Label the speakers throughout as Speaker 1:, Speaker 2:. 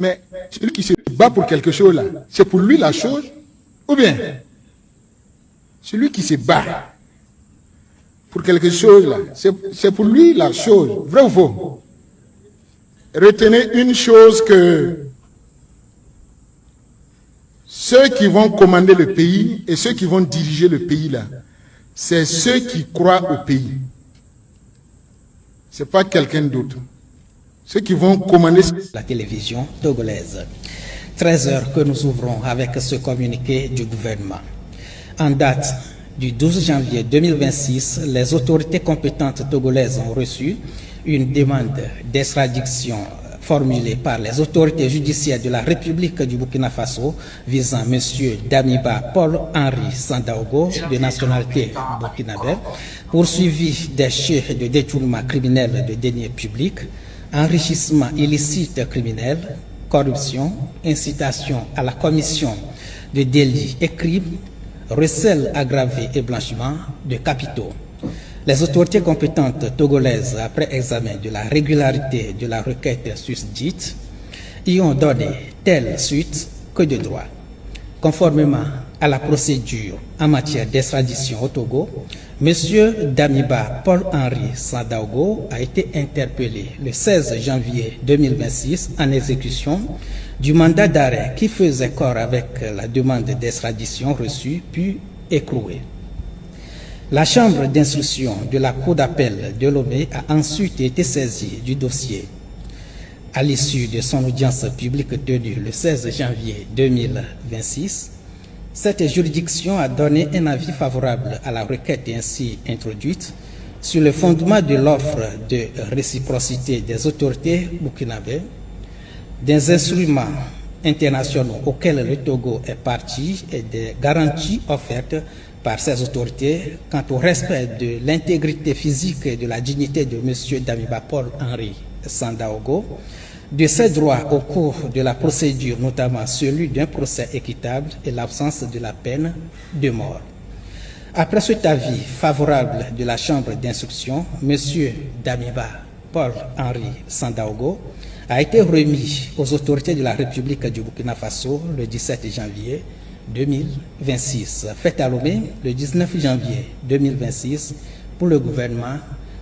Speaker 1: Mais celui qui se bat pour quelque chose là, c'est pour lui la chose, ou bien celui qui se bat pour quelque chose là, c'est pour lui la chose, vrai ou faux? Retenez une chose que ceux qui vont commander le pays et ceux qui vont diriger le pays là, c'est ceux qui croient au pays. Ce n'est pas quelqu'un d'autre. Ceux qui vont commander
Speaker 2: la télévision togolaise. 13 heures que nous ouvrons avec ce communiqué du gouvernement. En date du 12 janvier 2026, les autorités compétentes togolaises ont reçu une demande d'extradition formulée par les autorités judiciaires de la République du Burkina Faso visant M. Damiba Paul-Henri Sandaogo, de nationalité burkinabé, poursuivi des faits de détournement criminel de deniers publics, enrichissement illicite criminel, corruption, incitation à la commission de délits et crimes, recel aggravé et blanchiment de capitaux. Les autorités compétentes togolaises, après examen de la régularité de la requête susdite, y ont donné telle suite que de droit. Conformément à la procédure en matière d'extradition au Togo, M. Damiba Paul-Henri Sandaogo a été interpellé le 16 janvier 2026 en exécution du mandat d'arrêt qui faisait corps avec la demande d'extradition reçue puis écrouée. La chambre d'instruction de la Cour d'appel de Lomé a ensuite été saisie du dossier. À l'issue de son audience publique tenue le 16 janvier 2026, cette juridiction a donné un avis favorable à la requête ainsi introduite sur le fondement de l'offre de réciprocité des autorités burkinabées, des instruments internationaux auxquels le Togo est partie et des garanties offertes par ces autorités quant au respect de l'intégrité physique et de la dignité de M. Damiba Paul-Henri Sandaogo, de ses droits au cours de la procédure, notamment celui d'un procès équitable et l'absence de la peine de mort. Après cet avis favorable de la Chambre d'instruction, M. Damiba Paul-Henri Sandaogo a été remis aux autorités de la République du Burkina Faso le 17 janvier 2026. Fait à Lomé le 19 janvier 2026 pour le gouvernement,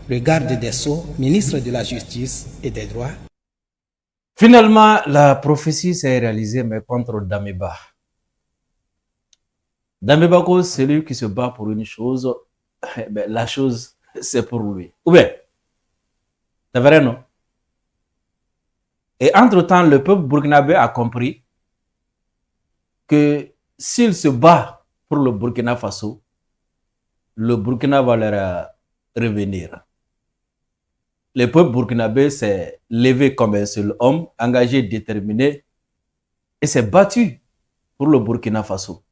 Speaker 2: le garde des Sceaux, ministre de la Justice et des Droits.
Speaker 3: Finalement, la prophétie s'est réalisée, mais contre Damiba. Damiba, c'est lui qui se bat pour une chose, la chose, c'est pour lui. Ou bien, c'est vrai, non? Et entre-temps, le peuple burkinabé a compris que s'il se bat pour le Burkina Faso, le Burkina va leur revenir. Le peuple burkinabé s'est levé comme un seul homme, engagé, déterminé, et s'est battu pour le Burkina Faso,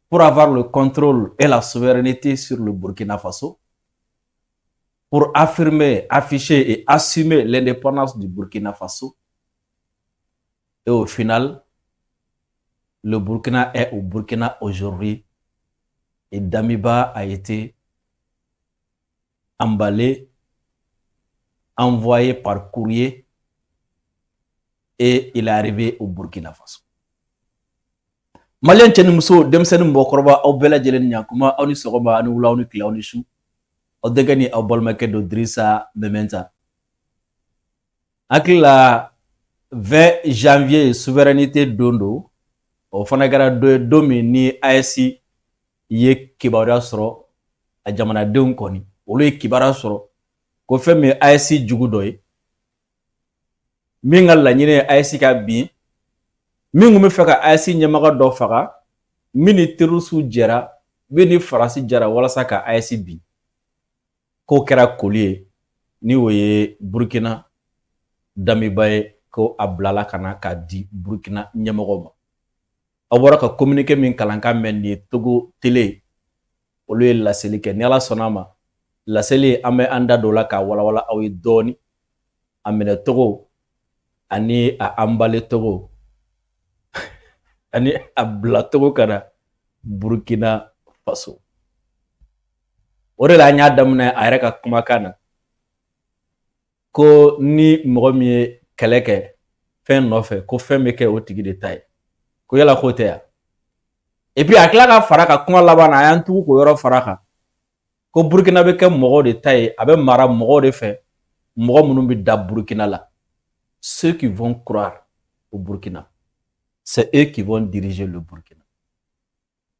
Speaker 3: pour avoir le contrôle et la souveraineté sur le Burkina Faso, pour affirmer, afficher et assumer l'indépendance du Burkina Faso. Et au final, le Burkina est au Burkina aujourd'hui et Damiba a été emballé, envoyé par courrier et il est arrivé au Burkina Faso. Malien tcheni muso demseni mbokoroba au bela jelen nyakuma au ni sokoba anu wula anu kila anu shu au degani au bolmake do Drissa Mementa. Akila 20 janvier souveraineté dondo au fanagara domi ni ASI ye kibara soro a jamana deun koni olu ye kibara soro ko femme ASI jugu doy minga la nyine ASI ka bi mingu me feka ASI nyamaga do faga mini terusu jera bini farasi jara wala saka ASI bi ko kera kollier ni woye Burkina Damiba ko ablala kana ka di Burkina nyamago ma awara ka communiquer min kalanka men ni Togo télé olu ye laseli kɛ ni ala sonama laseli ame anda dola ka wala wala awi doni amene Togo ani a ambale Togo ani a bla Togo kana Burkina Faso ore la nya damna a yɛrɛ ka kuma kana ko ni mɔgɔ min ye kɛlɛ kɛ fɛn nɔfɛ ko fɛn bɛ kɛ o tigi de ta ye ko yala k'o tɛ ya et puis a tila ka fara ka kuma laban na a y'an tugu k'o yɔrɔ fara kan ko Burkina bɛ kɛ mɔgɔw de ta ye a bɛ mara mɔgɔw de fɛ mɔgɔ minnu bɛ da Burkina la ceux qui vont croire au Burkina c'est eux qui vont diriger le Burkina.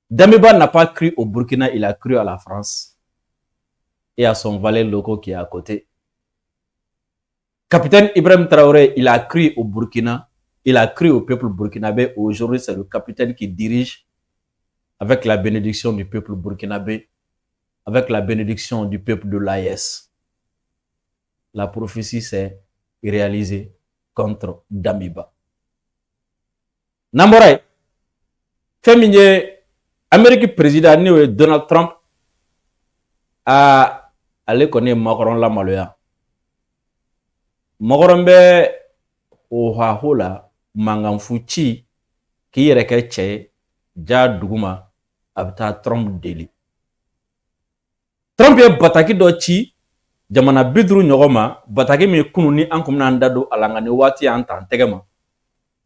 Speaker 3: Damiba n'a pas cru au Burkina, il a cru à la France et à son valet local qui est à côté. Capitaine Ibrahim Traoré, il a cru au Burkina, il a cru au peuple burkinabé. Aujourd'hui, c'est le capitaine qui dirige avec la bénédiction du peuple burkinabé, avec la bénédiction du peuple de l'AES. La prophétie s'est réalisée contre Damiba. Namboray, féminin, Amérique président Donald Trump a allé connaître Macron la maloya. Macron be o hahola manganfuchi ki yere ke che ja duguma abta Trump deli. Trump ye bataki do ci jamana bidru nyogoma bataki mi kunu ni an kumna ndado alanga ni wati an tan tegema.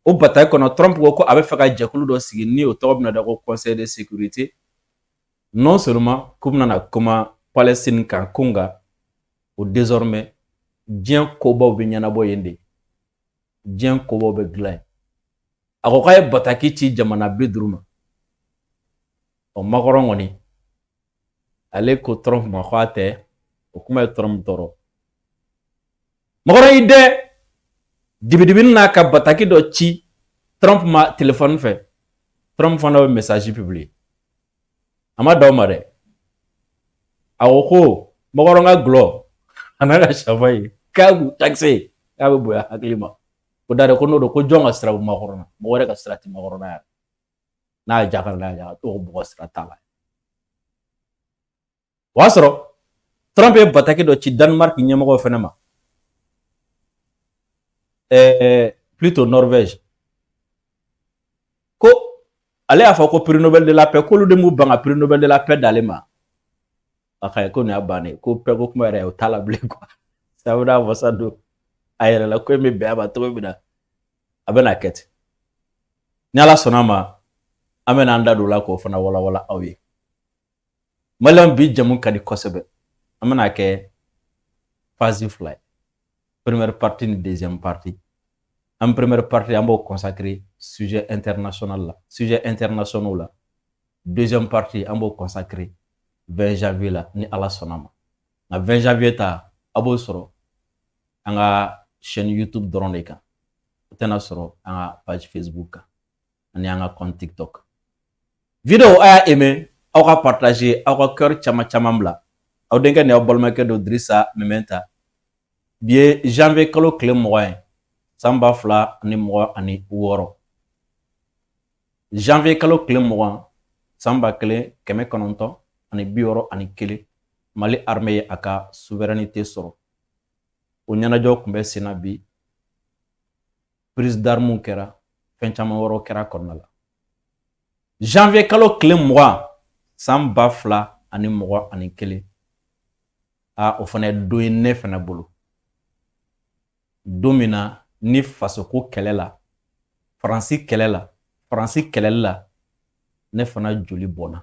Speaker 3: O bataki kono Trump ko abe faka jakulu do sigi ni o togo bina da ko conseil de sécurité. Non seulement kumna na koma Palestine kan kunga ou désormais dien kobo be nyanabo yende dien kobo be glay akokaye bataki ci jamana bidruma o Macron ngoni ale ko Trump ma khwate o kuma Trump toro Macron ide dibidibin na ka bataki do ci Trump ma téléphone fait Trump fana be message publié ama dawmare awoko Macron glo anaga shavai kagu taxi kabu boya haklima ko dare ko nodo ko jonga stra Macron mo wore ka strati Macron na jakar na ja to bo strata la wasro Trump e bataki do ci Danemark nyemo fenema plutôt Norvège ko ale a fa ko prix Nobel de la paix ko lu de mu banga prix Nobel de la paix dalema akay ko ne abane ko pe ko kuma rew talable quoi ça veut dire ça do ayere la ko me be aba to bida abena ket nyala sonama amena anda do la ko fana wala awi malam bi jamun kadi kosebe amena ke phase fly première partie ni deuxième partie en première partie ambo consacré sujet international la deuxième partie ambo consacré 20 janvier la ni ala sonama na 20 janvier ta abo soro anga chaîne YouTube Droneka tena soro anga page Facebook ani anga compte TikTok vidéo aya aimé aw ka partager aw ka cœur chama bla aw denga ne bolmake do Drissa Mementa bien janvier kalo clé moyen samba fla ani mo ani woro janvier kalo clé moyen samba clé keme kononto ani bioro ani kele Mali armée aka souveraineté soro o nyanajo kumbe sinabi prise d'armes kera fenchama woro kera kornala janvier kalo clé moyen samba fla ani mo ani kele a o fane do ne fana bolo domina ni faso ko kelela Fransi kelela ne fana joli bona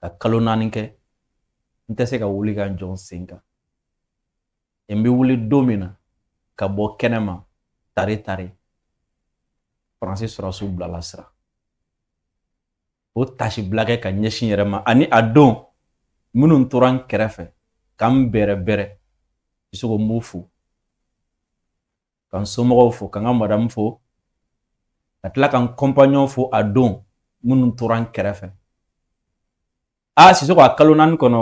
Speaker 3: ka kalo naani kɛ nte se ka wuli ka jɔn senka mbi wuli domina ka bɔ kɛnɛma tare Fransi sɔrɔsu bilala sira o tasi bilakɛ ka ɲɛsin yɛrɛ ma ani a don minnu tora n kɛrɛfɛ k'an bɛrɛ isogo m'u fo kan somɔgɔw fo kan ka madame fo ka tila kan compagnon fo a don minnu tora n kɛrɛfɛ Sissoko a kalo naani kɔnɔ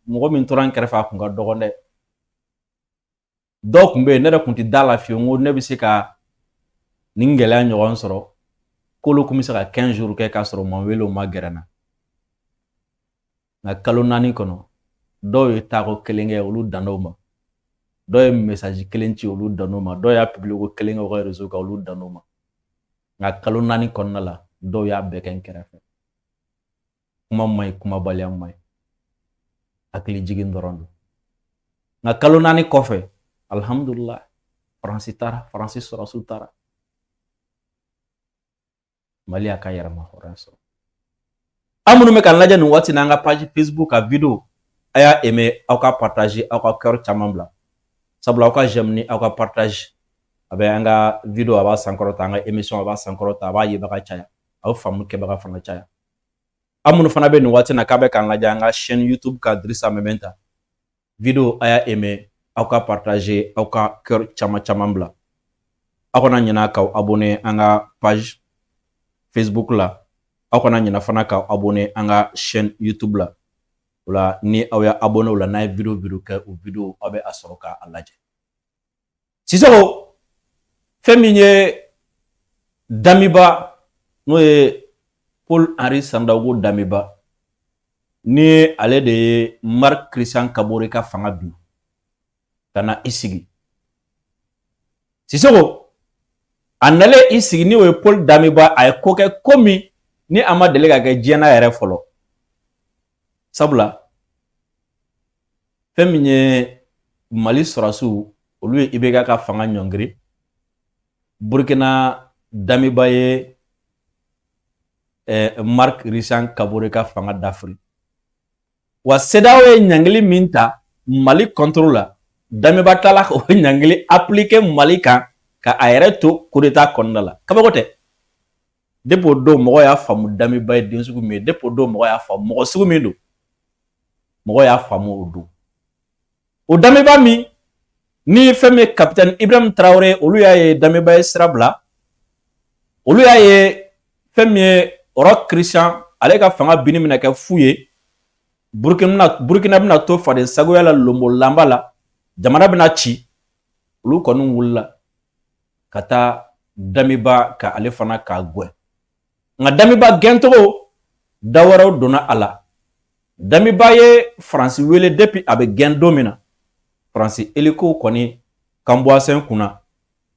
Speaker 3: mɔgɔ min tora n kɛrɛfɛ a kun ka dɔgɔn dɛ dɔw kun bɛ yen ne yɛrɛ kun tɛ da la fiyewu n ko ne bɛ se ka nin gɛlɛya ɲɔgɔn sɔrɔ k'olu kun bɛ se ka 15 jours kɛ k'a sɔrɔ ma wele o ma gɛrɛ n na nka kalo naani kɔnɔ dɔw ye taako kelen kɛ olu danna o ma dɔw ye message kelen ci olu danna o ma dɔw y'a publier ko kelen kɛ u ka réseau kan olu danna o ma nka kalo naani kɔnɔna la dɔw y'a bɛɛ kɛ n kɛrɛfɛ kuma mai kuma baliya mai akili jigin dɔrɔn do nka kalo naani kɔfɛ alhamdulillah Faransi tara, Faransi sɔrɔsiw tara. Mali y'a ka yɛrɛma hɔrɔnya sɔrɔ. An minnu bɛ ka lajɛ nin waati n'an ka page Facebook ka video a y'a aimé, aw ka partager, aw ka cœur caman bila. Sabula aw ka j'aime ni aw ka partage a bɛ an ka video a b'a sankɔrɔta, an ka émission a b'a sankɔrɔta, a b'a yebaga caya, aw faamu kɛbaga fana caya. An minnu fana bɛ nin waati na k'a bɛ k'an lajɛ an ka chaîne YouTube ka Dirisa Mementa video a y'a aimé, aw ka partager, aw ka cœur caman bila. Aw kana ɲinɛ k'aw abonné an ka page Facebook la, aw kana ɲinɛ fana k'aw abonné an ka chaîne YouTube la. O la ni aw y'a abonné o la n'a ye video kɛ o video aw bɛ a sɔrɔ k'a lajɛ. Sisoko fɛn min ye Damiba n'o ye Paul-Henri Sandaogo Damiba ni ale de ye Marc Christian Kabore ka fanga bin ka na i sigi. Sisoko a nalen i sigi ni o ye Paul Damiba a ye ko kɛ ko min ni a ma deli ka kɛ diɲɛ na yɛrɛ fɔlɔ. Sabula fɛn min ye Mali sɔrɔsiw olu ye IBK ka fanga ɲɔngiri. Burkina Damiba ye Marc Christian Kabore ka fanga dafiri. Wa CEDEAO ye ɲangili min ta Mali contrôle la, Damiba tala o ɲangili appliquer Mali kan ka a yɛrɛ to coup d'état kɔnɔna la. Kabako tɛ. Depuis o don mɔgɔ y'a faamu Damiba ye den sugu min ye. Depuis o don mɔgɔ y'a faamu mɔgɔ sugu min don. Mɔgɔ y'a faamu o don. O Damiba min ni fɛn min ye capitaine Ibrahim Traoré olu y'a ye Damiba ye sira bila. Olu y'a ye fɛn min ye Roch Christian ale ka fanga binni bɛna kɛ fu ye. Burkina bɛna to faden sagoya la Lombo Lamba la. Jamana bɛna ci. Olu kɔni wulila ka taa Damiba ka ale fana k'a gɛn. Nka Damiba gɛncogo da wɛrɛw donna a la. Damiba ye Faransi wele depuis a bɛ gɛn don min na. Faransi hélico kɔni Kanbuwasɛn kunna.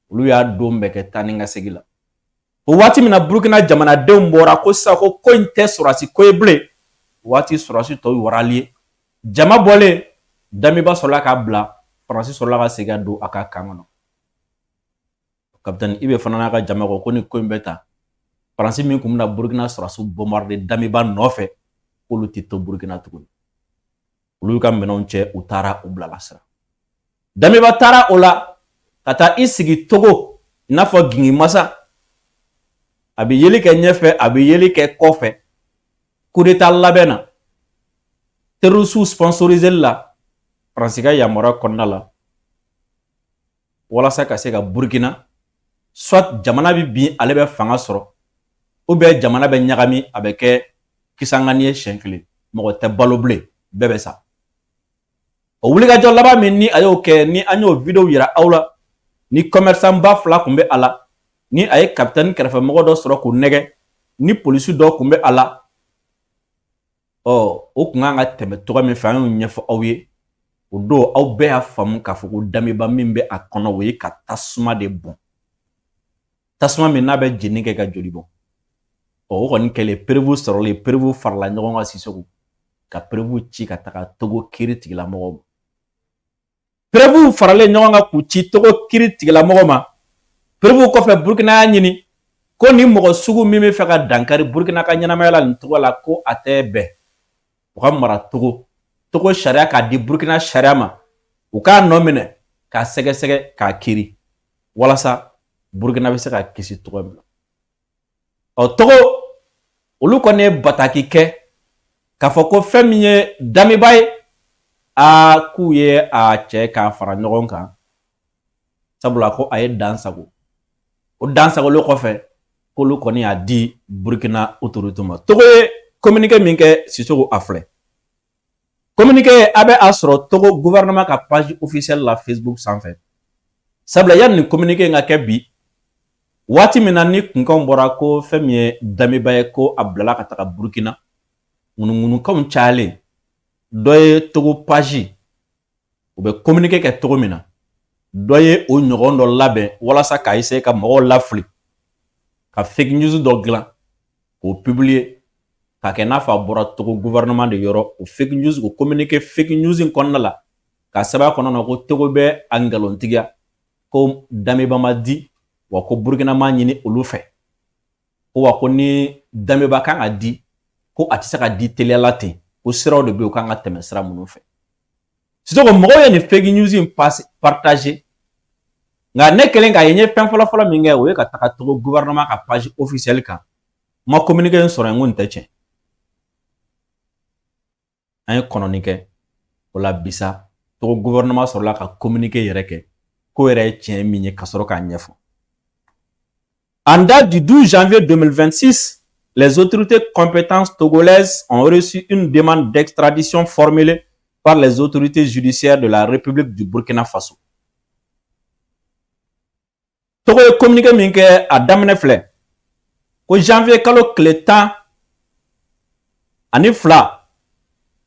Speaker 3: Olu y'a don bɛɛ kɛ taa ni ka segin la. O waati min na Burkina jamanadenw bɔra ko sisan ko in tɛ sɔrɔsi ko ye bilen. O waati sɔrɔsi tɔw warali ye. Jama bɔlen Damiba sɔrɔla k'a bila. Faransi sɔrɔla ka segin ka don a ka kan kɔnɔ. Capitaine Ibe fana n'a ka jama ko ni ko in bɛ ta. Faransi min kun bɛna Burkina sɔrɔsiw bombarder Damiba nɔfɛ k'olu tɛ to Burkina tuguni. Olu ka minɛnw cɛ u taara u bilala sira. Damiba taara o la ka taa i sigi Togo i n'a fɔ Gingi masa. A bɛ yeli kɛ ɲɛfɛ a bɛ yeli kɛ kɔfɛ. Coup d'état labɛn na. Terroriste sponsorisé la Faransi ka yamaruya kɔnɔna la. Walasa ka se ka Burkina soit jamana bɛ bin ale bɛ fanga sɔrɔ ou bien jamana bɛ ɲagami a bɛ kɛ kisangani ye siɲɛ kelen. Mɔgɔ tɛ balo bilen bɛɛ bɛ sa. O wulikajɔ laban min ni a y'o kɛ ni an y'o video yira aw la ni commerçant ba fila kun bɛ a la ni a ye capitaine kɛrɛfɛ mɔgɔ dɔ sɔrɔ k'o nɛgɛ ni polisi dɔ kun bɛ a la. O kun kan ka tɛmɛ tɔgɔ min fɛ an y'o ɲɛfɔ aw ye. O don aw bɛɛ y'a faamu k'a fɔ ko Damiba min bɛ a kɔnɔ o ye ka tasuma de bɔn. Tasuma min n'a bɛ jeni kɛ ka joli bɔ. O kɔni kɛlen prévu sɔrɔlen prévu farala ɲɔgɔn kan Sisoko ka prévu ci ka taga Togo kiiri tigilamɔgɔw ma. Prévu faralen ɲɔgɔn kan k'u ci Togo kiiri tigilamɔgɔw ma. Prévu kɔfɛ Burkina y'a ɲini ko ni mɔgɔ sugu min bɛ fɛ ka dankari Burkina ka ɲɛnamaya la nin togo la ko a tɛ bɛn. U ka mara Togo. Togo sariya k'a di Burkina sariya ma. U k'a nɔ minɛ k'a sɛgɛsɛgɛ k'a kiiri walasa Burkina bɛ se ka kisi togo min na. Togo olu kɔni ye bataki kɛ k'a fɔ ko fɛn min ye Damiba ye k'u ye a cɛ k'a fara ɲɔgɔn kan sabula ko a ye dansago. O dansagolen kɔfɛ k'olu kɔni y'a di Burkina autorité ma. Togo ye communiqué min kɛ Sisoko a filɛ. Communiqué a bɛ a sɔrɔ Togo gouvernement ka page officielle la Facebook sanfɛ. Sabula yanni nin communiqué in ka kɛ bi waati min na ni kunkanw bɔra ko fɛn min ye Damiba ye ko a bilala ka taga Burkina ŋunuŋunukanw cayalen dɔ ye Togo page u bɛ communiqué kɛ cogo min na dɔ ye o ɲɔgɔn dɔ labɛn walasa k'a essayer ka mɔgɔw lafili ka fake news dɔ dilan k'o publier k'a kɛ n'a fɔ a bɔra Togo gouvernement de yɔrɔ o fake news o communiqué fake news in kɔnɔna la ka sɛbɛn a kɔnɔna na ko Togo bɛ a ngalontigiya ko Damiba ma di wa ko Burkina ma ɲini olu fɛ ko wa ko ni Damiba kan ka di ko a tɛ se ka di teliyala ten ko siraw de bɛ yen kan ka tɛmɛ sira minnu fɛ surtout ko mɔgɔw ye nin fake news in partager nka ne kelen k'a ye n ye fɛn fɔlɔ min kɛ o ye ka taga Togo gouvernement ka page officielle kan ma communiqué in sɔrɔ n ko nin tɛ tiɲɛ an ye kɔnɔni kɛ o la bisa Togo gouvernement sɔrɔla ka communiqué yɛrɛ kɛ ko yɛrɛ ye tiɲɛ min ye ka sɔrɔ k'a ɲɛfɔ. En date du 12 janvier 2026, les autorités compétentes togolaises ont reçu une demande d'extradition formulée par les autorités judiciaires de la République du Burkina Faso. Togo ye communiqué min kɛ a daminɛ filɛ ko janvier kalo tile 10 ani fila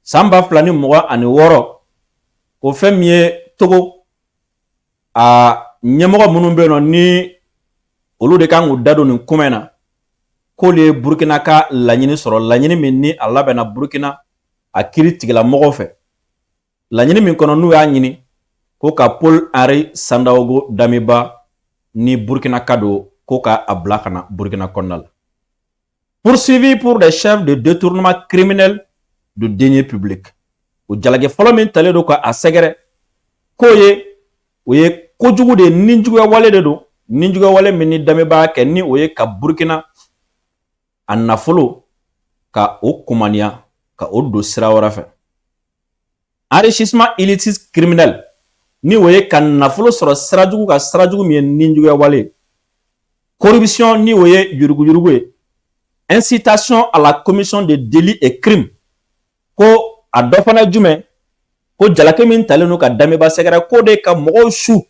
Speaker 3: san 2026 o fɛn min ye Togo a ɲɛmɔgɔ minnu bɛ yen nɔ ni olu de kan k'u da don nin kuma in na k'olu ye Burkina ka laɲini sɔrɔ laɲini min ni a labɛnna Burkina a kiiri tigilamɔgɔw fɛ laɲini min kɔnɔ n'u y'a ɲini ko ka Paul-Henri Sandaogo Damiba ni Burkina ka don ko ka a bila ka na Burkina kɔnɔna la. Poursuivi pour des chefs de détournement criminel de deniers publics. O jalaki fɔlɔ min talen don ka a sɛgɛrɛ k'o ye o ye kojugu de ninjuguya wale de don ninjuguya wale min ni Damiba kɛ ni o ye ka Burkina a nafolo ka o kumaniya ka o don sira wɛrɛ fɛ. Enrichissement illicite criminel ni o ye ka nafolo sɔrɔ sirajugu ka sirajugu min ye ninjuguya wale. Corruption ni o ye yuruguyurugu ye. Incitation à la commission de délits et crimes ko a dɔ fana jumɛn ko jalaki min talen don ka Damiba sɛgɛrɛ ko de ka mɔgɔw su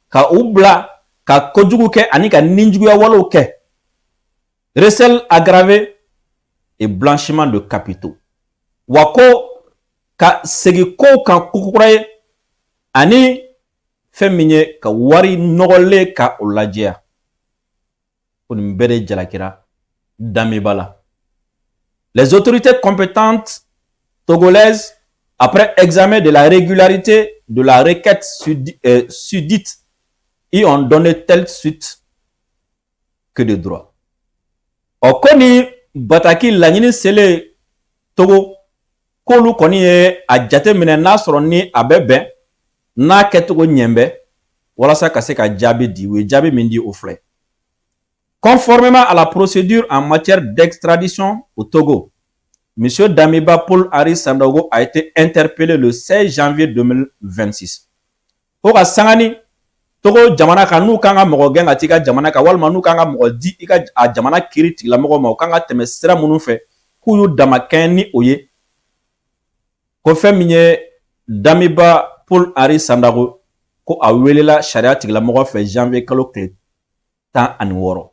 Speaker 3: ka u bila ka kojugu kɛ ani ka ninjuguya walew kɛ. Recel aggravé et blanchiment de capitaux. Wa ko ka segi ko kan kukura ye ani fɛn min ye ka wari nɔgɔlen ka o lajɛya. Ko nin bɛɛ de jalakira Damiba la. Les autorités compétentes togolaises, après examen de la régularité de la requête sudite, y ont donné telle suite que de droit. O koni bataki laɲini sele Togo k'olu kɔni ye a jate minɛ n'a sɔrɔ ni a bɛ bɛn n'a kɛcogo ɲɛ bɛ walasa ka se ka jaabi di u ye jaabi min di o filɛ. Conformément à la procédure en matière d'extradition au Togo, M. Damiba Paul-Henri Sandaogo a été interpellé le 16 janvier 2026. O ka sangani Togo jamana kan n'u kan ka mɔgɔ gɛn ka t'i ka jamana kan walima n'u kan ka mɔgɔ di i ka a jamana kiiri tigilamɔgɔw ma u kan ka tɛmɛ sira minnu fɛ k'u y'u dama kɛɲɛ ni o ye ko fɛn min ye Damiba Paul-Henri Sandaogo ko a welela sariya tigilamɔgɔ fɛ janvier kalo tile 16.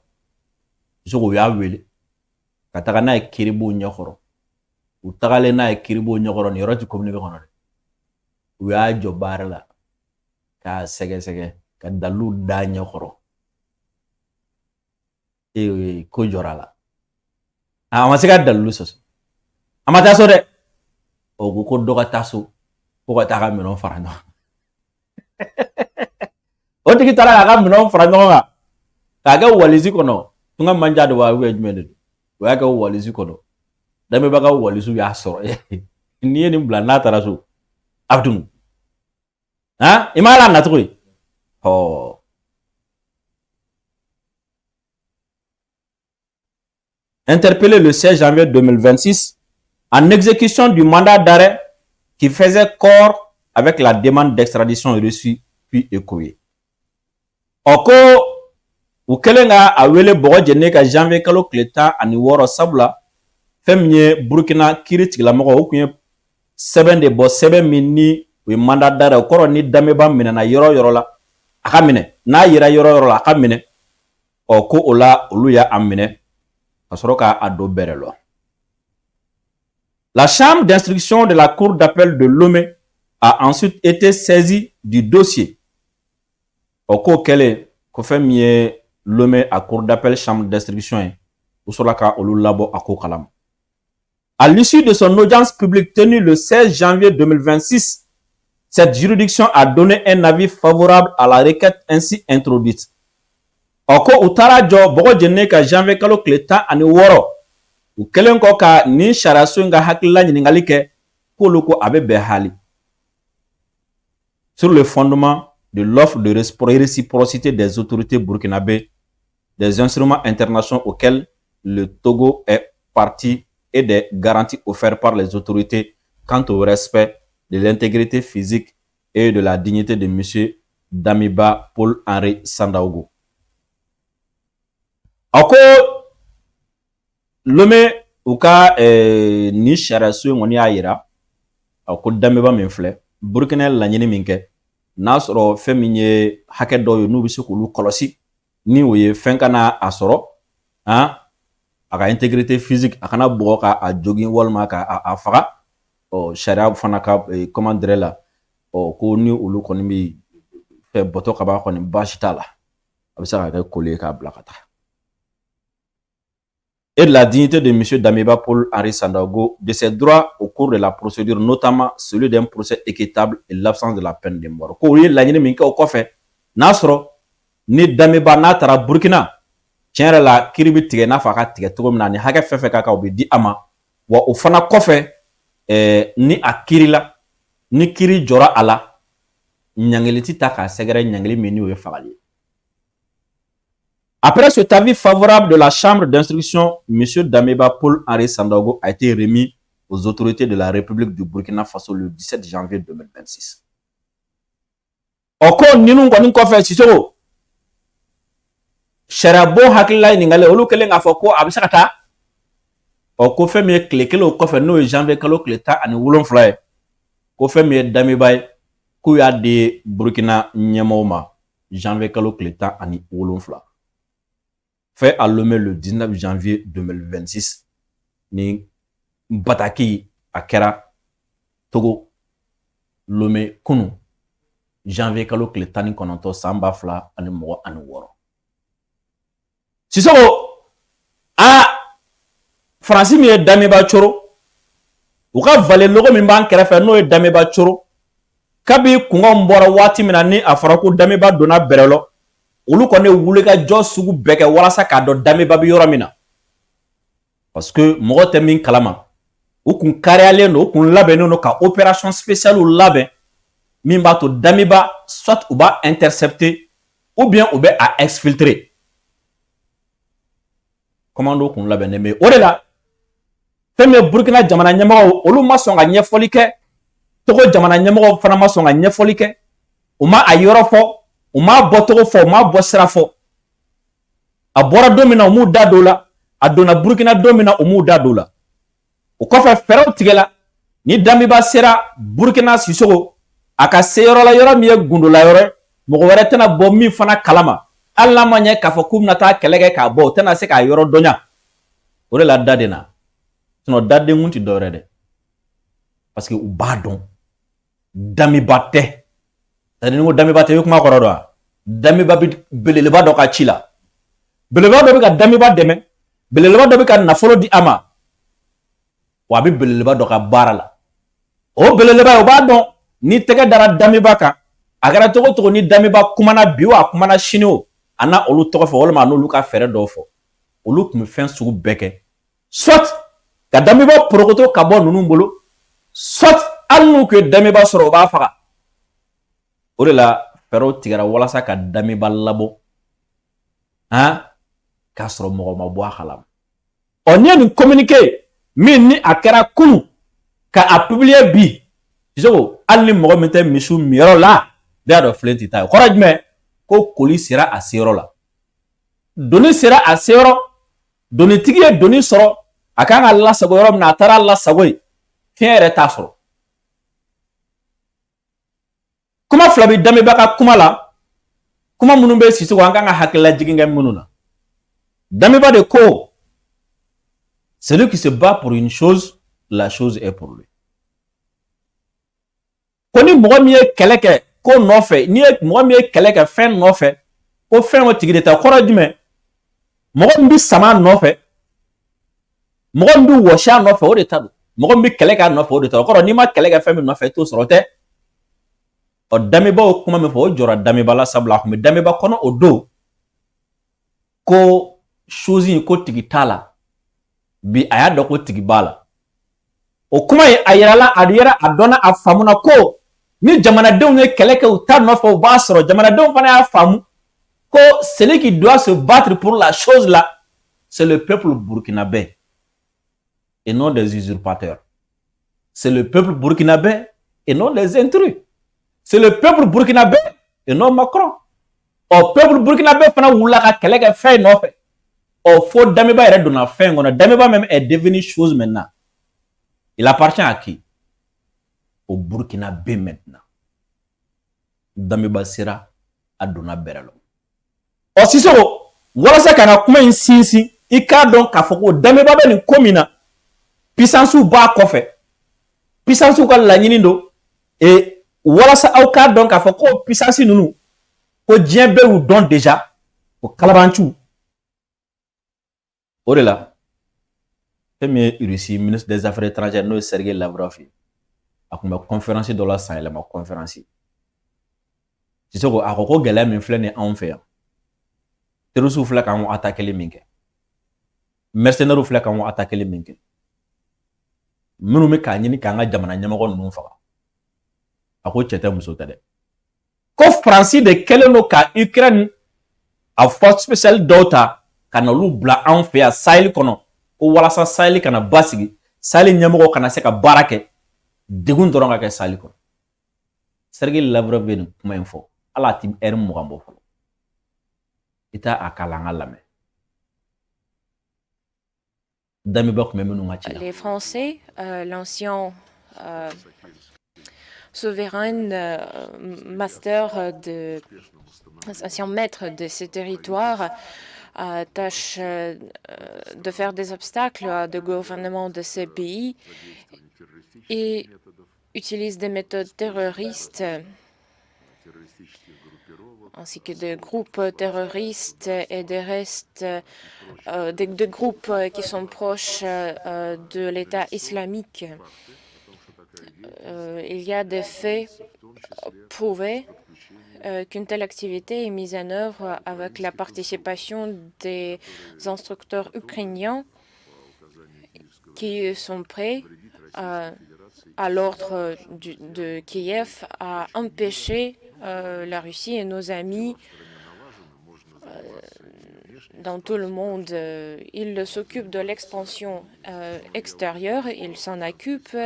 Speaker 3: Jogo y'a wele ka taga n'a ye kiiribuw ɲɛkɔrɔ u tagalen n'a ye kiiribuw ɲɛkɔrɔ nin yɔrɔ tɛ communiqué kɔnɔ dɛ u y'a jɔ baara la k'a sɛgɛsɛgɛ ka dalilu da ɲɛkɔrɔ ko jɔra la a ma se ka dalilu sɔsɔ a ma taa so dɛ o ko dɔ ka taa so ko ka taa ka minɛnw fara ɲɔgɔn o tigi taara k'a ka minɛnw fara ɲɔgɔn kan k'a kɛ walizi kɔnɔ tunga manja de wa jumɛn de o y'a kɛ walizi kɔnɔ Damiba ka waliziw y'a sɔrɔ n'i ye nin bila n'a taara so a bɛ tunun i m'a la nacogo ye Interpellé le 16 janvier 2026 en exécution du mandat d'arrêt qui faisait corps avec la demande d'extradition reçue puis écourtée. Oko u kelen ka a wele bɔgɔ jɛnnen ka janvier kalo tile 16 sabula fɛn min ye Burkina kiiri tigilamɔgɔ o kun ye sɛbɛn de bɔ sɛbɛn min ni o ye mandat d'arrêt o kɔrɔ ni Damiba minɛna yɔrɔ o yɔrɔ la a ka minɛ n'a yera yɔrɔ o yɔrɔ la a ka minɛ ko o la olu y'a minɛ ka sɔrɔ k'a don bɛrɛ lɔ. La chambre d'instruction de la cour d'appel de Lomé a ensuite été saisie du dossier. O ko kɛlen ko fɛn min ye Lomé à cour d'appel chambre d'instruction ye o sɔrɔla ka olu labɔ a ko kalama. À l'issue de son audience publique tenue le 16 janvier 2026, Cette juridiction a donné un avis favorable à la requête ainsi introduite. Oko utara jo bogo jenne ka janvier kalo kleta ani woro. U kelen ko ka ni sharasu nga hakila nyingali ke ko loko abe behali. Sur le fondement de l'offre de réciprocité des autorités burkinabées, des instruments internationaux auxquels le Togo est partie et des garanties offertes par les autorités quant au respect de l'intégrité physique et de la dignité de M. Damiba Paul-Henri Sandaogo. Ako lome uka ni sharasu ngoni ayira ako Damiba minfle Burkina la nyini minke nasoro feminye hake doyo nubi sekulu kolosi ni oye fenkana asoro aka intégrité physique akana boka a jogging walma ka a faga o sharia fana ka comment dire la o ko ni ulu koni mi fe boto ka ba koni bashitala abisa ka coller ka blakata. Et de la dignité de M. Damiba Paul-Henri Sandaogo, de ses droits au cours de la procédure, notamment celui d'un procès équitable et l'absence de la peine de mort. Ko yi la nyini minka o kofe nasro ni Damiba na tara Burkina tiɲɛ la kiribi tigɛ n'a fɔ a ka tigɛ cogo min na ni hakɛ fɛn fɛn ka kan o bɛ di a ma wa o fana kɔfɛ ni a kiri la ni kiri jɔra a la ɲangili ti ta k'a sɛgɛrɛ ɲangili min ni o ye fagali ye. Après cet avis favorable de la chambre d'instruction, M. Damiba Paul-Henri Sandaogo a été remis aux autorités de la République du Burkina Faso le 17 janvier 2026. Oko ninu ngoni kɔfɛ Sisoko sharabo hakila ningale olu kelen nga foko abisakata oko femi klekele okofe no janvier kalo kleta ani wulon fly ko femi Damiba ku ya de Burkina nyemoma janvier kalo kleta ani wulon fly fait à Lomé le 19 janvier 2026 ni bataki akera Togo Lomé kunu janvier kalo kleta ni kononto samba fla ani mo ani woro. Sisoko Francis mi Damiba choro uka vale logo min ban kɛrɛfɛ no ye Damiba choro kabi kunga mbora wati mina ni afara ko Damiba dona berelo olu kɔni wule ka jɔ sugu bɛɛ kɛ walasa ka dɔ Damiba bi yɔrɔ min na parce que mɔgɔ tɛ min kalama u kun kariyalen no u kun labɛnnen no ka opération spéciale labɛn min b'a to Damiba soit u b'a intercepter ou bien u bɛ a exfiltrer. Commando kun labɛnnen mais o de la fɛn min ye Burkina jamana ɲɛmɔgɔw olu ma sɔn ka ɲɛfɔli kɛ Togo jamana ɲɛmɔgɔw fana ma sɔn ka ɲɛfɔli kɛ u ma a yɔrɔ fɔ u ma bɔ togo fɔ u ma bɔ sira fɔ a bɔra don min na u m'u da don la a donna Burkina don min na u m'u da don la o kɔfɛ fɛrɛw tigɛla ni Damiba sera Burkina Sisoko a ka se yɔrɔ la yɔrɔ min ye gundola yɔrɔ mɔgɔ wɛrɛ tɛna bɔ min fana kalama hali n'a ma ɲɛ k'a fɔ k'u bɛna taa kɛlɛ kɛ k'a bɔ u tɛna se k'a yɔrɔ dɔnya o de la da de na sinon daden kun ti dɔwɛrɛ dɛ parce que u b'a dɔn Damiba tɛ c'est-à-dire ni ko Damiba tɛ i bɛ kuma kɔrɔ dɔn wa Damiba bi belebeleba dɔ ka ci la belebeleba dɔ bɛ ka Damiba dɛmɛ belebeleba dɔ bɛ ka nafolo di a ma wa a bɛ belebeleba dɔ ka baara la o belebeleba o b'a dɔn ni tɛgɛ dara Damiba kan a kɛra cogo cogo ni Damiba kumana bi o a kumana sini o a na olu tɔgɔ fɔ walima a n'olu ka fɛɛrɛ dɔw fɔ olu tun bɛ fɛn sugu bɛɛ kɛ soit ka Damiba porokoto ka bɔ ninnu bolo soit hali n'u tun ye Damiba sɔrɔ o b'a faga o de la fɛɛrɛw tigɛra walasa ka Damiba labɔ k'a sɔrɔ mɔgɔ ma bɔ a kalama n'i ye nin communiqué min ni a kɛra kunun ka a publier bi Sisoko hali ni mɔgɔ min tɛ misiw miyɔrɔ la bɛɛ y'a dɔn filen tɛ taa ye kɔrɔ jumɛn ko koli sera a seyɔrɔ la doni sera a seyɔrɔ donitigi ye doni sɔrɔ a kan ka lasago yɔrɔ min na a taara lasago yen fiɲɛ yɛrɛ t'a sɔrɔ kuma fila bi Damiba ka kuma la kuma minnu bɛ Sisoko an kan ka hakilila jigin kɛ minnu na Damiba de ko celui qui se bat pour une chose la chose est pour lui ko ni mɔgɔ min ye kɛlɛ kɛ ko nɔfɛ ni mɔgɔ min ye kɛlɛ kɛ fɛn nɔfɛ ko fɛn o tigi de ta kɔrɔ jumɛn mɔgɔ min bɛ sama nɔfɛ mɔgɔ min bɛ wɔsi a nɔfɛ o de ta don mɔgɔ min bɛ kɛlɛ kɛ a nɔfɛ o de ta don kɔrɔ n'i ma kɛlɛ kɛ fɛn min nɔfɛ i t'o sɔrɔ tɛ o Dameba o kuma min fɔ o jɔra Dameba la sabula a kun bɛ Dameba kɔnɔ o don ko chose in ko tigi t'a la bi a y'a dɔn ko tigi b'a la o kuma ye a yirala a yɛrɛ a dɔnna a faamuna ko ni jamanadenw ye kɛlɛ kɛ u ta nɔfɛ u b'a sɔrɔ jamanadenw fana y'a faamu ko celui qui doit se battre pour la chose là c'est le peuple burkinabé et non des usurpateurs. C'est le peuple burkinabé et non les intrus. C'est le peuple burkinabé et non Macron. Au peuple burkinabé fana wula ka kɛlɛ kɛ fɛn nɔfɛ. Fo Dameba yɛrɛ donna fɛn kɔnɔ. Dameba même est devenu chose maintenant. Il appartient à qui? Au Burkinabé maintenant. Dameba sera a donna bɛrɛ la. Sisoko walasa kana kuma in sinsin i k'a dɔn k'a fɔ ko Dameba bɛ nin ko min na puissance b'a kɔfɛ. Puissance ka laɲini don walasa aw k'a dɔn k'a fɔ ko puissance ninnu ko diɲɛ bɛɛ y'u dɔn déjà o kalabanci o de la fɛn min ye Russie ministre des affaires étrangères n'o ye Sergei Lavrov ye a tun bɛ conférence dɔ la san yɛlɛma conférence Sisoko a ko gɛlɛya min filɛ nin anw fɛ yan terroriste filɛ k'an attaquer min kɛ mercenaires filɛ k'an attaquer min kɛ minnu bɛ k'a ɲini k'an ka jamana ɲɛmɔgɔ ninnu faga a ko cɛ tɛ muso tɛ dɛ ko Faransi de kɛlen don ka Ukraine a force spéciale dɔw ta ka na olu bila anw fɛ yan Sahel kɔnɔ ko walasa Sahel kana basigi Sahel ɲɛmɔgɔ kana se ka baara kɛ degun dɔrɔn ka kɛ Sahel kɔnɔ Sergei Lavrov bɛ nin kuma in fɔ ala a ti heure 20 bɔ fɔlɔ i t'a a kalan ka lamɛn.
Speaker 4: Les Français, l'ancien souverain ancien maître de ces territoires, tâche de faire des obstacles à de gouvernement de ces pays et utilise des méthodes terroristes ainsi que des groupes terroristes et des restes des groupes qui sont proches de l'État islamique. Il y a des faits prouvés qu'une telle activité est mise en œuvre avec la participation des instructeurs ukrainiens qui sont prêts à l'ordre de Kiev à empêcher la Russie et nos amis dans tout le monde. Ils s'occupent de l'expansion extérieure, ils s'en occupent.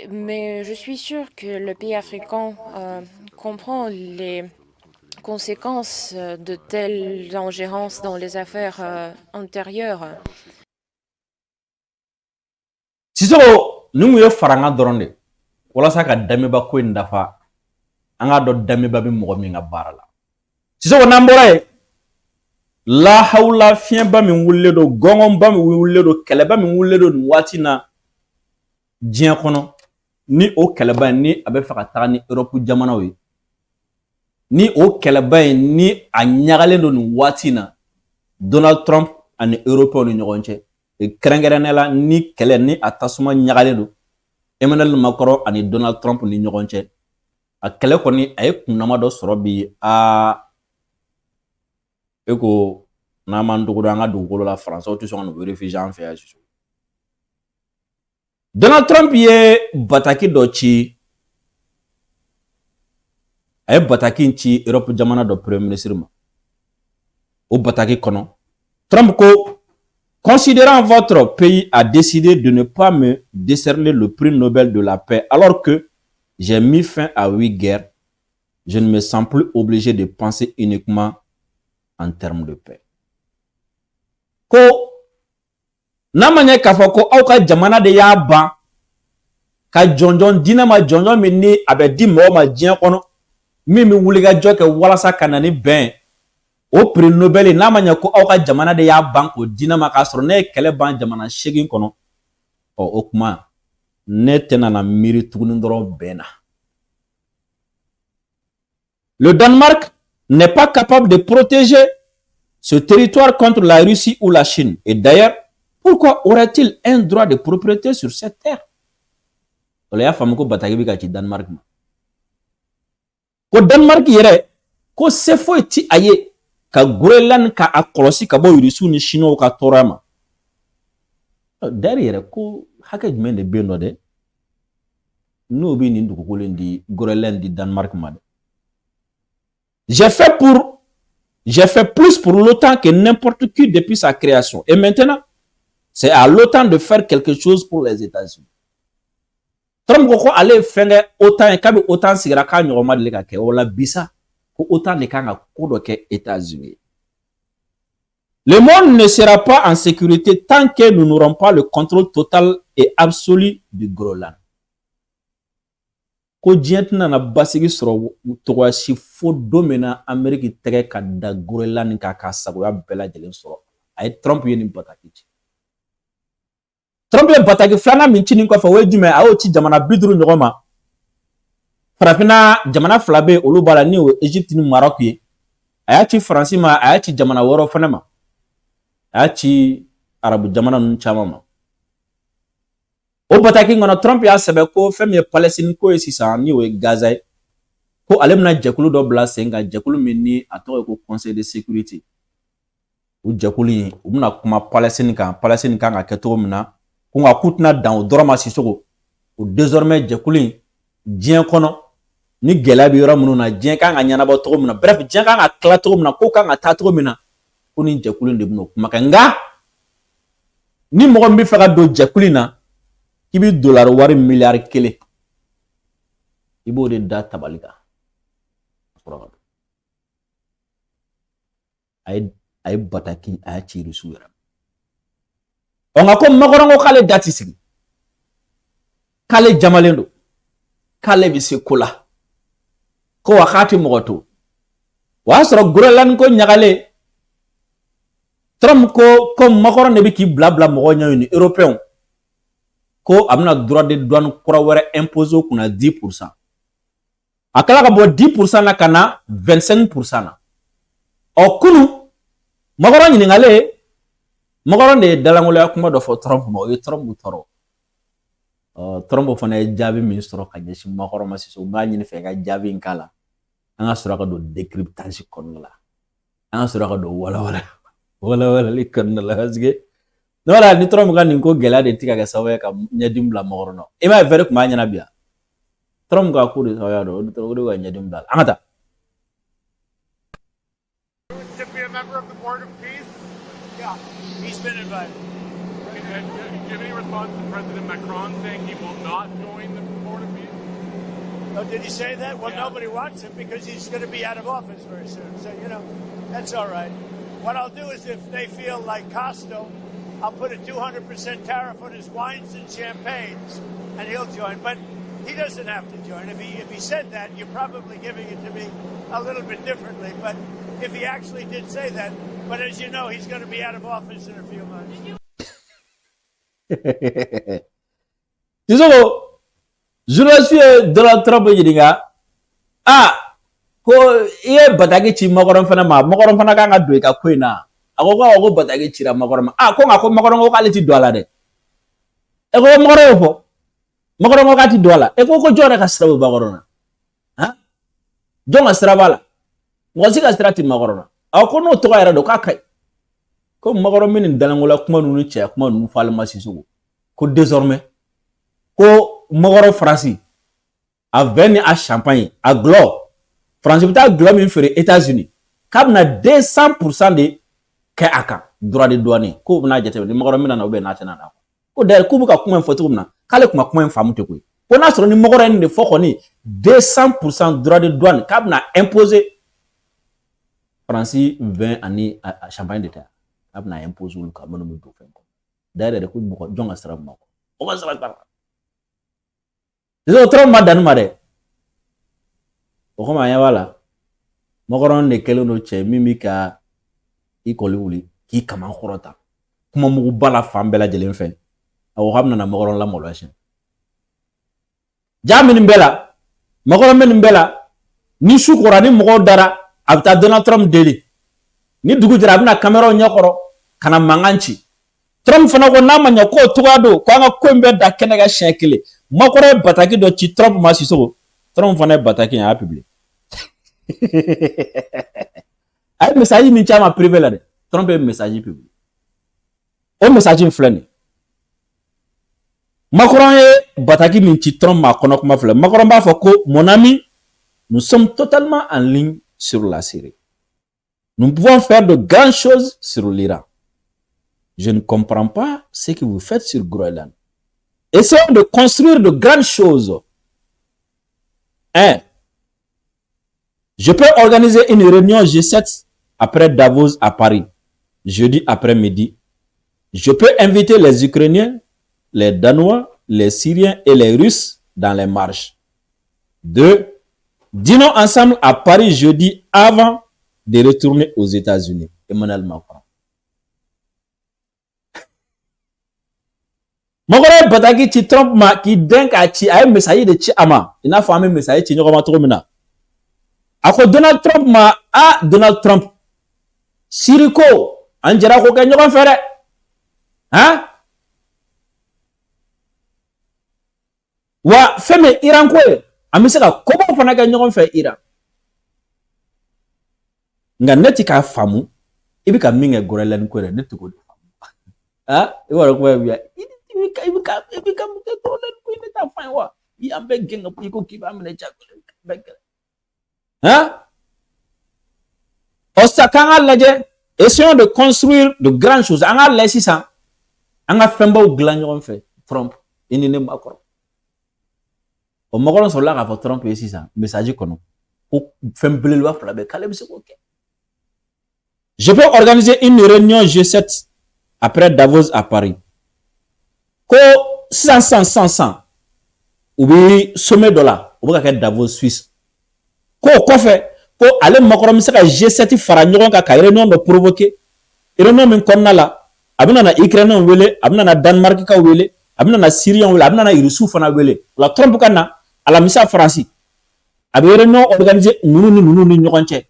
Speaker 4: Mais je suis sûre que le pays africain comprend les conséquences de telles ingérences dans les affaires intérieures.
Speaker 3: Sisoko numu ye faranga dɔrɔn de walasa ka Dameba ko in dafa an ka dɔn Dameba bɛ mɔgɔ min ka baara la Sisoko n'an bɔra ye lahawla fiɲɛba min wulilen don gɔngɔnba min wulilen don kɛlɛba min wulilen don nin waati na diɲɛ kɔnɔ ni o kɛlɛba in ni a bɛ fɛ ka taga ni Europe jamanaw ye ni o kɛlɛba in ni a ɲagalen don nin waati na Donald Trump ani Européens ni ɲɔgɔn cɛ kɛrɛnkɛrɛnnenya la ni kɛlɛ ni a tasuma ɲagalen don Emmanuel Macron ani Donald Trump ni ɲɔgɔn cɛ a kɛlɛ kɔni a ye kunnama dɔ sɔrɔ bi eko n'a man dogo an ka dugukolo la Faransaw tɛ sɔn ka n'u réfugié an fɛ yan Donald Trump ye bataki dɔ ci a ye bataki in ci Europe jamana dɔ premier ministre ma o bataki kɔnɔ Trump ko considérant votre pays a décidé de ne pas me décerner le prix Nobel de la paix alors que j'ai mis fin à 8 guerres, je ne me sens plus obligé de penser uniquement en termes de paix. Ko namanya kafako au ka jamana de ya ban ka jonjon dina ma jonjon mi ni abedi mo ma jian kono mi wuli ga joke walasa kanani ben o prix Nobel namanya ko au ka jamana de ya ban ko dina ma ka soro ne kele ban jamana shegin kono o kuma ne tenana miri tuguni ndoro bena. Le Danemark n'est pas capable de protéger ce territoire contre la Russie ou la Chine. Et d'ailleurs, pourquoi aurait-il un droit de propriété sur cette terre? Danemark. ko Danemark yɛrɛ ko se foyi ti a ye ka Groenland ka a kɔlɔsi ka bɔ Irisiw ni Chinois ka tɔɔrɔya ma. Dari yɛrɛ ko hakɛ jumɛn de bɛ yen nɔ dɛ n'o bɛ nin dugukolo in di Groenland di Danemark ma dɛ. J'ai fait plus pour l'OTAN que n'importe qui depuis sa création. Et maintenant, c'est à l'OTAN de faire quelque chose pour les États-Unis. Trump ko ale fɛngɛ OTAN kabi OTAN sigira ka ɲɔgɔnma de ka kɛ o la bisa ko OTAN de kan ka ko dɔ kɛ États-Unis. Le monde ne sera pas en sécurité tant que nous n'aurons pas le contrôle total et absolu du Groenland. Ko diɲɛ tɛna na basigi sɔrɔ togoya si fo don min na Amérique tɛgɛ ka da Groenland kan k'a sagoya bɛɛ lajɛlen sɔrɔ. A ye Trump ye nin bataki ci. Trump ye bataki filanan min ci nin kɔfɛ o ye jumɛn a y'o ci jamana 50 ɲɔgɔn ma. Farafinna jamana 2 bɛ olu b'a la ni o ye Egypte ni Maroc ye. A y'a ci Faransi ma, a y'a ci jamana wɛrɛw fana ma. A y'a ci Arabu jamana ninnu caman ma. O bataki kɔnɔ Trump y'a sɛbɛn ko fɛn min ye Palestine ko ye sisan ni o ye Gaza ye ko ale bɛna jɛkulu dɔ bila sen kan jɛkulu min ni a tɔgɔ ye ko Conseil de sécurité. O jɛkulu in u bɛna kuma Palestine kan ka kɛ cogo min na ko nka k'u tɛna dan o dɔrɔn ma Sisoko. O désormais jɛkulu in diɲɛ kɔnɔ ni gɛlɛya bɛ yɔrɔ minnu na diɲɛ kan ka ɲɛnabɔ cogo min na bref diɲɛ kan ka tila cogo min na ko kan ka taa cogo min na ko ni jɛkulu in de bɛna o kuma kɛ nka ni mɔgɔ min bɛ fɛ ka don jɛkulu in na k'i bɛ dollar wari miliyari 1 i b'o de da tabali kan a ye bataki a y'a ci Irisiw yɛrɛ nka ko Macron ko k'ale da tɛ sigi k'ale jamalen don k'ale bɛ se ko la ko wa k'a tɛ mɔgɔ to o y'a sɔrɔ Groenland ko ɲagalen Trump ko Macron de bɛ k'i bila mɔgɔw ɲɛ ni Européens ko a bɛna droit de douane kura wɛrɛ imposer o kunna 10%. A kala ka bɔ 10% na ka na 25% na. Ɔ kunu Macron ɲininkalen Macron de ye dalangoloya kuma dɔ fɔ Trump ma o ye Trump tɔɔrɔ. Trump fana ye jaabi min sɔrɔ ka ɲɛsin Macron ma sisan u b'a ɲini fɛ ka jaabi in k'a la an ka sɔrɔ ka don décryptage kɔnɔna la an ka sɔrɔ ka don walawalali kɔnɔna la parce que no la ni Trump ka nin ko gɛlɛya de tika kɛ sababu ye ka ɲɛdimi bila Macron na i m'a ye fɛrɛ tun b'a ɲɛna bi yan Trump ka ko de sababuya dɔn o de ka ɲɛdimi bila an ka taa.
Speaker 5: He's been invited. And do you have any response to President Macron saying he will not join the Board of Peace?
Speaker 6: Oh, did he say that? Well, nobody wants him because he's going to be out of office very soon. So, that's all right. What I'll do is if they feel like Costo, I'll put a 200% tariff on his wines and champagnes, and he'll join. But he doesn't have to join. If he said that, you're probably giving it to me a little bit differently. But if he actually did say that, but as you know, he's going to be out of office in a few months.
Speaker 3: Sisoko, journaliste Donald Trump ɲininka ko i ye bataki ci Macron fana ma Macron fana kan ka don i ka ko in na a ko bataki cira Macron ma ko nka ko Macron ko k'ale ti don a la dɛ e ko Macron y'o fɔ Macron ko k'a ti don a la e ko jɔn yɛrɛ ka sira bɛ Macron na jɔn ka sira b'a la mɔgɔ si ka sira ti Macron na ko n'o tɔgɔ yɛrɛ don k'a ka ɲi ko Macron bɛ nin dalangola kuma ninnu cɛya kuma ninnu fɔ ale ma Sisoko ko désormais ko Macron Faransi a vin ni a champagne a gulɔ Faransi bɛ taa gulɔ min feere États-Unis k'a bɛna 200% de kɛ a kan droit de douane k'o bɛna jateminɛ ni Macron bɛna na n'a tɛna na ko d'ailleurs k'u bɛ ka kuma in fɔ cogo min na k'ale tun ma kuma in faamu tɛ koyi ko n'a sɔrɔ ni Macron ye nin de fɔ kɔni 200% droit de douane k'a bɛna imposer Faransi vin ani a champagne de ta a bɛna imposer olu kan minnu bɛ don fɛn kɔnɔ d'ailleurs ko mɔgɔ jɔn ka sira ma o ka sira ta Trump ma danni ma dɛ o kama an ɲɛ b'a la Macron de kɛlen don cɛ min bɛ ka i kɔli wuli k'i kama kɔrɔta kuma mugu ba la fan bɛɛ lajɛlen fɛ a ko k'a bɛna na Macron la maloya siɲɛ jaa minnu bɛɛ la Macron bɛ nin bɛɛ la ni su kora ni mɔgɔw dara a bɛ taa Donald Trump deli ni dugu jɛra a bɛna caméraw ɲɛkɔrɔ ka na mankan ci Trump fana ko n'a ma ɲɛ k'o cogoya don ko an ka ko in bɛɛ da kɛnɛ kan siɲɛ kelen Macron ye bataki dɔ ci Trump ma Sisoko Trump fana ye bataki in a y'a publié ay message min chama privé la de Trump est message public o message inflane Macron est bataki min ci Trump ma kono kuma fle Macron ba fa ko mon ami nous sommes totalement en ligne sur la Syrie. Nous pouvons faire de grandes choses sur l'Iran. Je ne comprends pas ce que vous faites sur Groenland. Essayons de construire de grandes choses. 1. Je peux organiser une réunion G7 après Davos à Paris, jeudi après-midi. Je peux inviter les Ukrainiens, les Danois, les Syriens et les Russes dans les marches. 2. Dînons ensemble à Paris jeudi avant de retourner aux États-Unis. Emmanuel Macron. Macron bataki ci Trump ma ki denk a ci ay message de ci ama. Ina fa am message ci ñoko ma to mina. Ako Donald Trump ma Donald Trump. Siriko anjara ko ke ñoko fere. Hein? Wa feme Iran ko amisaka kobo fana ka ñoko fe Iran. Nga neti ka famu ibi ka minge Groenland ko re neti ko famu. Ha? Iwa ko biya. Ibika Groenland ko ni ta fa wa. I ambe genga ko ki ba mene cha. Hein? Osakanga laje, essayons de construire de grandes choses. Anga laissi ça. Anga femba ou glanyon fait Trump. Ini ne Macron. O Macron so la ka Trump ici ça. Message kono. Ou femble loi pour la be kalem se OK. Je peux organiser une réunion G7 après Davos à Paris. Ko 500 ou bi sommet dollar. Ou ka Davos Suisse. Ko fait ko ale Macron mi se ka G7 fara ñogon ka réunion de provoquer réunion min konna la abina na Ukraine wele abina na Danemark ka wele abina na Syrie wele abina na Russie fana wele la Trump kana ala misa France abi réunion organisée nunu ni ñogon ci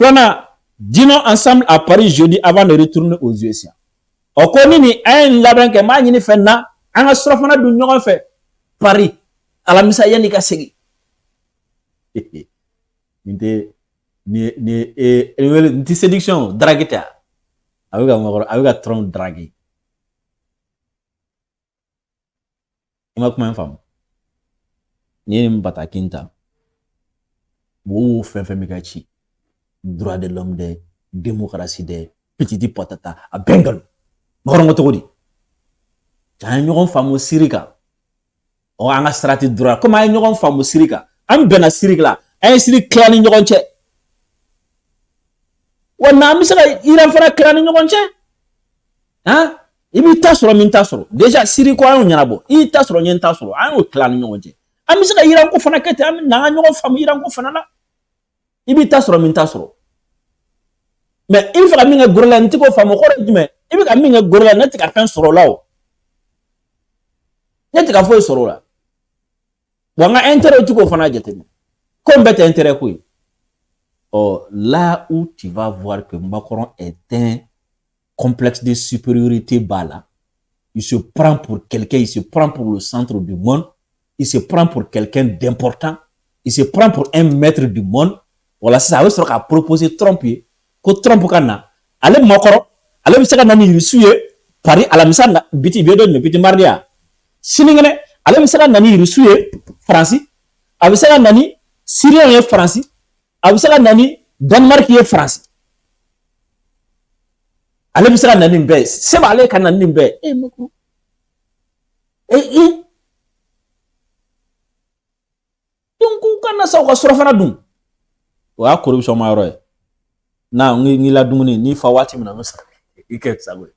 Speaker 3: fana dînons ensemble à Paris jeudi avant de retourner aux USA o ko ni ay laban ke ma ñini fenna anga strofana du ñogon fe Paris ala misa yani ka segi ni séduction dragueta avec Trump dragué ima kuma fam ni mbata kinta wo fe mi gachi droit de l'homme de démocratie de petit potata a bengal moron to godi tan ñogon fam sirika o anga stratégie droit comme ay ñogon fam sirika am bena sirik la ay sirik klani ñogon ci wana mi sala Iran fara klani ñogon ci hein ibi tasoro min tasoro déjà sirik ko ay ñanabo i tasoro ñen tasoro ay klani ñogon ci am mi sala Iran ko fana kete am na ñogon fam Iran ko fana la ibi tasoro min tasoro mais il faut mi nga Groenland ti ko fam ko re dime ibi ka mi nga Groenland na ti ka fen soro lawo ñeti ka fo soro la wanga intérêt tu ko fana jete comme bête intérêt quoi oh là où tu vas voir que Macron est un complexe de supériorité bas là il se prend pour quelqu'un il se prend pour le centre du monde il se prend pour quelqu'un d'important il se prend pour un maître du monde voilà ça veut dire qu'a proposé Trump ko Trump kana ale Macron ale bisaka nani risuye Paris ala misana biti bedo ne biti mardia siningene ale misaka nani risuye France abisaka nani Syrie ye France abisaka nani Danemark ye France ale bisaka nani mbe seba ale kana nani mbe mako donc kana sa ko surafana dum wa corruption ma roy na ngi la dumuni ni fa wati mina masa ike sagwe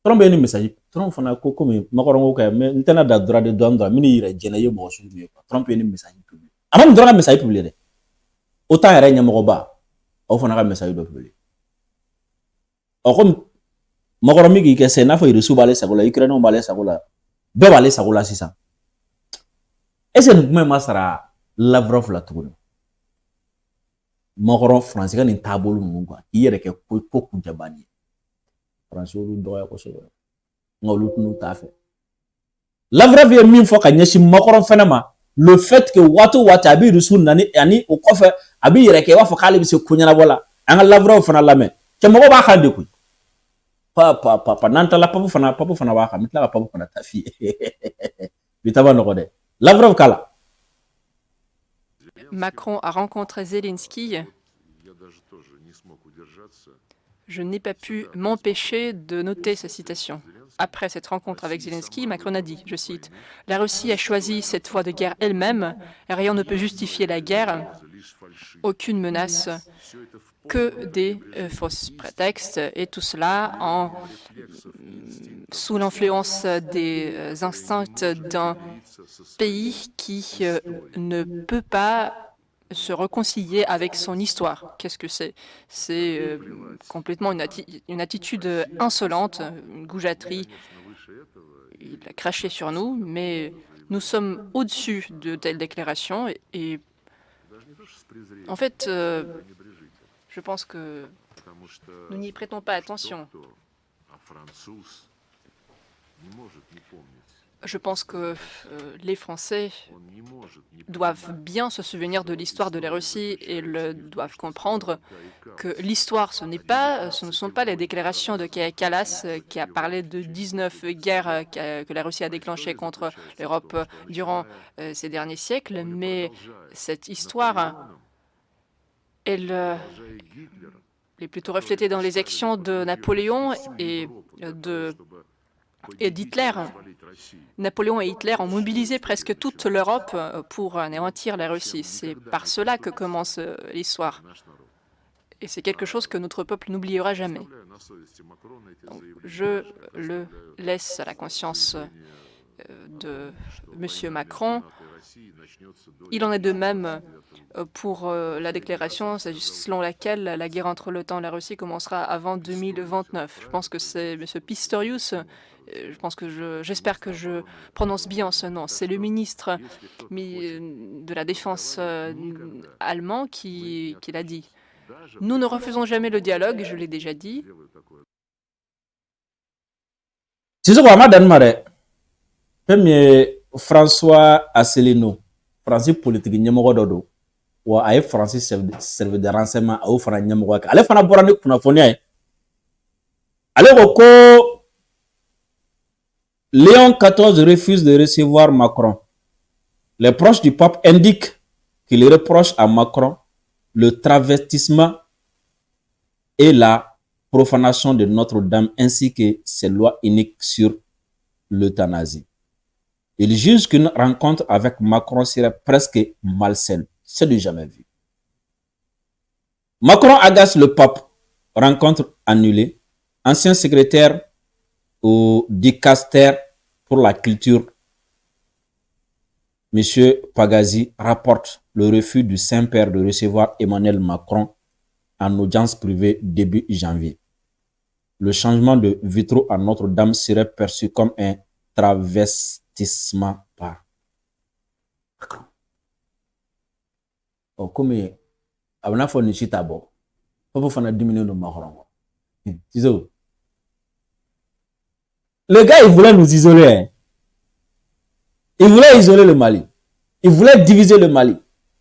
Speaker 3: Trump ni message Trump fana ko comme Macron ko mais ntena da droit de douane mini ira jena ye mo sun ye Trump ni message public amam droit message public de autant yara nya mo ba o fana ka message do public o comme Macron mi ki ke se na fa reçu balé sagola Ukraine on balé sagola be balé sagola 600 est-ce que nous masara Lavrov la tourne Macron France ka ni tabolu mu quoi yere ke ko ku jabani France lu doya ko so ngolu tunu ta fe Lavrov ye min fo ka nyeshi Macron fenama le fait que watu abi rusu nani ani o kofa abi yere ke wa fo kale bi se kunyana wala an lavra fana lame ke mo ba khande ku pa nanta la papu fana wa kha mitla papu fana tafi bitaba no de lavra kala.
Speaker 7: Macron a rencontré Zelensky. Je n'ai pas pu m'empêcher de noter sa citation. Après cette rencontre avec Zelensky, Macron a dit, je cite, « La Russie a choisi cette voie de guerre elle-même, et rien ne peut justifier la guerre, aucune menace, que des fausses prétextes, et tout cela sous l'influence des instincts d'un pays qui ne peut pas se réconcilier avec son histoire. » Qu'est-ce que c'est? C'est complètement une attitude insolente, une goujaterie. Il a craché sur nous, mais nous sommes au-dessus de telles déclarations et en fait, je pense que nous n'y prêtons pas attention. Je pense que les Français doivent bien se souvenir de l'histoire de la Russie et doivent comprendre que l'histoire, ce ne sont pas les déclarations de Kaja Kallas qui a parlé de 19 guerres que la Russie a déclenchées contre l'Europe durant ces derniers siècles, mais cette histoire, elle est plutôt reflétée dans les actions de Napoléon et d'Hitler. Napoléon et Hitler ont mobilisé presque toute l'Europe pour anéantir la Russie. C'est par cela que commence l'histoire. Et c'est quelque chose que notre peuple n'oubliera jamais. Donc, je le laisse à la conscience de M. Macron. Il en est de même pour la déclaration selon laquelle la guerre entre l'OTAN et la Russie commencera avant 2029. Je pense que c'est M. Pistorius. J'espère que je prononce bien ce nom. C'est le ministre de la Défense allemand qui l'a dit. Nous ne refusons jamais le dialogue, je l'ai déjà dit.
Speaker 3: François Asselineau, Français politique nyamoko dodo, wa ay Français serve de renseignement au fana nyamoko ka. Ale fana borane kuna fonia. Ale ko Léon XIV refuse de recevoir Macron. Les proches du pape indiquent qu'il reproche à Macron le travestissement et la profanation de Notre-Dame ainsi que ses lois uniques sur l'euthanasie. Il juge qu'une rencontre avec Macron serait presque malsaine. C'est du jamais vu. Macron agace le pape. Rencontre annulée. Ancien secrétaire au dicaster pour la culture, M. Pagazi rapporte le refus du Saint-Père de recevoir Emmanuel Macron en audience privée début janvier. Le changement de vitraux à Notre-Dame serait perçu comme un travestissement par Macron. Oh, comme abana fo ni chita bo, papa fana diminuer le Macron. Le gars, il voulait nous isoler. Hein. Il voulait isoler le Mali. Il voulait diviser le Mali.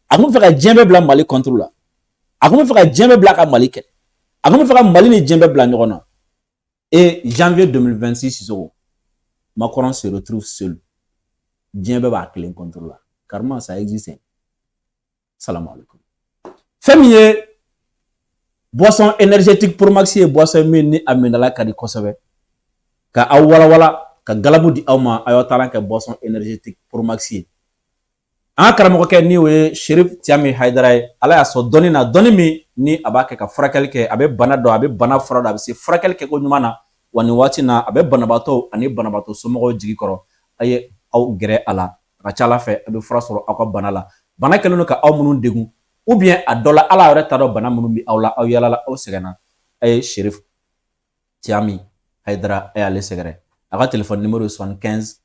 Speaker 3: Comment faire djembe blanc Mali contre là? Comment faire djembe blanc à Mali? Comment faire Mali ni djembe blanc? Et janvier 2026, Macron se retrouve seul. Djembe va clé contre là. Carrément, ça existe. Salam alaikum. Féminin, boisson énergétique pour Maxi et boisson mini amenala kadi kosobe. Ka awala ka galabu di awma ayotala ka boisson énergétique pour Maxi. An karamo ke ni we Shérif Tiami Haidara ala ya so doni na doni mi ni abake ka frakel ke abe bana do abe bana fraude abe se frakel ke ko nyumana wani wati na abe bana bato ani bana bato somo jigi koro aye aw gere ala ka chala fe abe frasoro akwa bana la bana kelunu ka aw munun degu ou bien a dola ala yore tado bana munun bi awla aw yala la aw segana aye Shérif Tiami Haidara et aller segere. Aga téléphone numéro 75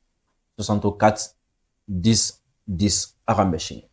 Speaker 3: 64 10 10 Arambeshi.